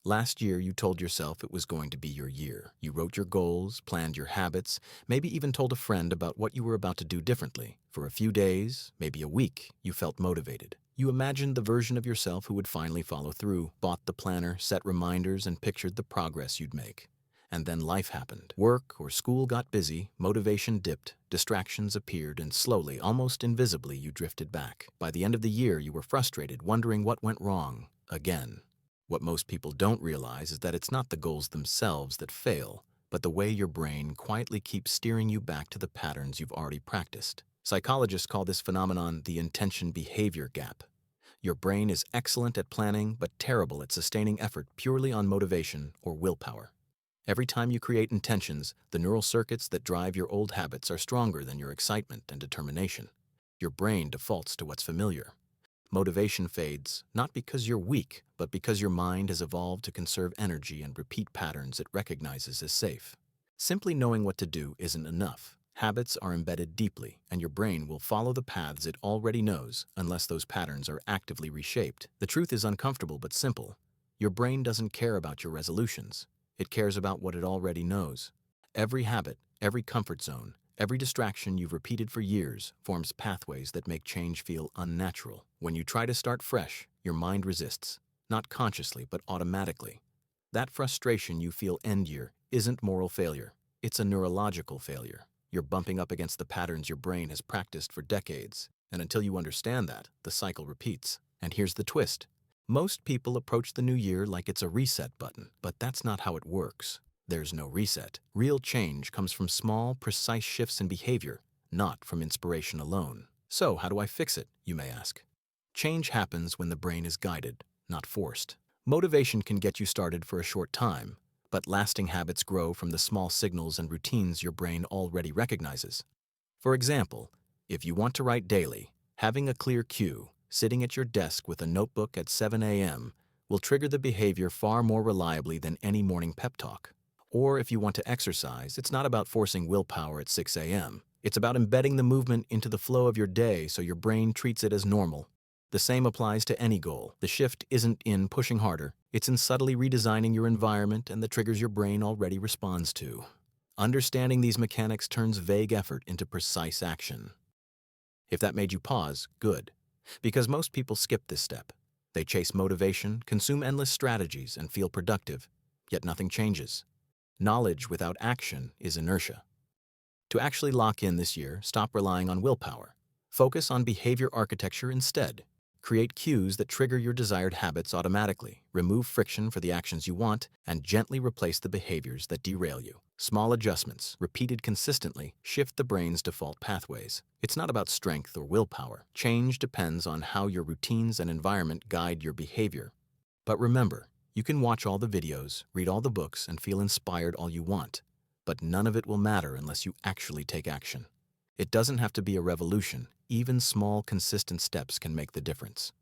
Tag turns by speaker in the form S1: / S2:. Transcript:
S1: Last year, you told yourself it was going to be your year. You wrote your goals, planned your habits, maybe even told a friend about what you were about to do differently. For a few days, maybe a week, you felt motivated. You imagined the version of yourself who would finally follow through, bought the planner, set reminders, and pictured the progress you'd make. And then life happened. Work or school got busy, motivation dipped, distractions appeared, and slowly, almost invisibly, you drifted back. By the end of the year, you were frustrated, wondering what went wrong again. What most people don't realize is that it's not the goals themselves that fail, but the way your brain quietly keeps steering you back to the patterns you've already practiced. Psychologists call this phenomenon the intention-behavior gap. Your brain is excellent at planning, but terrible at sustaining effort purely on motivation or willpower. Every time you create intentions, the neural circuits that drive your old habits are stronger than your excitement and determination. Your brain defaults to what's familiar. Motivation fades, not because you're weak, but because your mind has evolved to conserve energy and repeat patterns it recognizes as safe. Simply knowing what to do isn't enough. Habits are embedded deeply, and your brain will follow the paths it already knows unless those patterns are actively reshaped. The truth is uncomfortable but simple. Your brain doesn't care about your resolutions. It cares about what it already knows. Every habit, every comfort zone, every distraction you've repeated for years forms pathways that make change feel unnatural. When you try to start fresh, your mind resists, not consciously but automatically. That frustration you feel end year isn't moral failure, it's a neurological failure. You're bumping up against the patterns your brain has practiced for decades, and until you understand that, the cycle repeats. And here's the twist. Most people approach the new year like it's a reset button, but that's not how it works. There's no reset. Real change comes from small, precise shifts in behavior, not from inspiration alone. So, how do I fix it, you may ask? Change happens when the brain is guided, not forced. Motivation can get you started for a short time, but lasting habits grow from the small signals and routines your brain already recognizes. For example, if you want to write daily, having a clear cue, sitting at your desk with a notebook at 7 a.m., will trigger the behavior far more reliably than any morning pep talk. Or if you want to exercise, it's not about forcing willpower at 6 a.m. It's about embedding the movement into the flow of your day so your brain treats it as normal. The same applies to any goal. The shift isn't in pushing harder, it's in subtly redesigning your environment and the triggers your brain already responds to. Understanding these mechanics turns vague effort into precise action. If that made you pause, good. Because most people skip this step. They chase motivation, consume endless strategies, and feel productive, yet nothing changes. Knowledge without action is inertia. To actually lock in this year, stop relying on willpower. Focus on behavior architecture instead. Create cues that trigger your desired habits automatically, remove friction for the actions you want, and gently replace the behaviors that derail you. Small adjustments, repeated consistently, shift the brain's default pathways. It's not about strength or willpower. Change depends on how your routines and environment guide your behavior. But remember, you can watch all the videos, read all the books, and feel inspired all you want, but none of it will matter unless you actually take action. It doesn't have to be a revolution. Even small, consistent steps can make the difference.